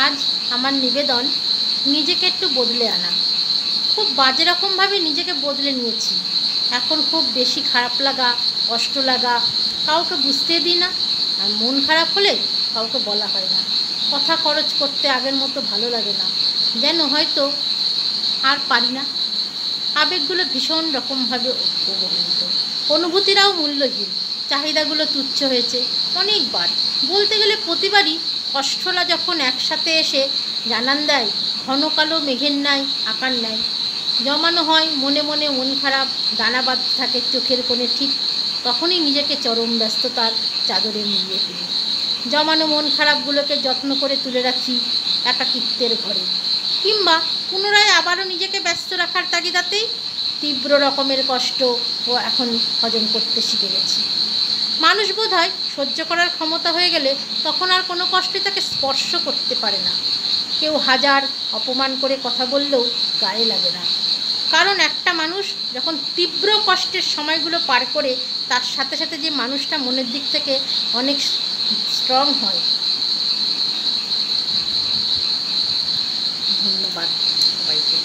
আজ আমার নিবেদন নিজেকে একটু বদলে আনা। খুব বাজে রকমভাবে নিজেকে বদলে নিয়েছি। এখন খুব বেশি খারাপ লাগা, কষ্ট লাগা কাউকে বুঝতে দিই না। আর মন খারাপ হলে কাউকে বলা হয় না। কথা খরচ করতে আগের মতো ভালো লাগে না, যেন হয়তো আর পারি না। আবেগগুলো ভীষণ রকমভাবে অবহেলিত, অনুভূতিরাও মূল্যহীন, চাহিদাগুলো তুচ্ছ হয়েছে অনেকবার। বলতে গেলে প্রতিবারই কষ্টলা যখন একসাথে এসে জানান দেয়, ঘন কালো মেঘের ন্যায় আকার নেয় জমানো হয় মনে মনে মন খারাপ, দানা বাঁধতে থাকে চোখের কোণে, ঠিক তখনই নিজেকে চরম ব্যস্ততার চাদরে মুড়িয়ে ফেলি। জমানো মন খারাপগুলোকে যত্ন করে তুলে রাখি একাকিত্বের ঘরে, কিংবা পুনরায় আবারও নিজেকে ব্যস্ত রাখার তাগিদাতেই তীব্র রকমের কষ্ট ও এখন হজম করতে শিখে গেছি। মানুষ বোধহয় সহ্য করার ক্ষমতা হয়ে গেলে তখন আর কোনো কষ্টই তাকে স্পর্শ করতে পারে না। কেউ হাজার অপমান করে কথা বললেও গায়ে লাগে না, কারণ একটা মানুষ যখন তীব্র কষ্টের সময়গুলো পার করে, তার সাথে সাথে যে মানুষটা মনের দিক থেকে অনেক স্ট্রং হয়। ধন্যবাদ সবাইকে।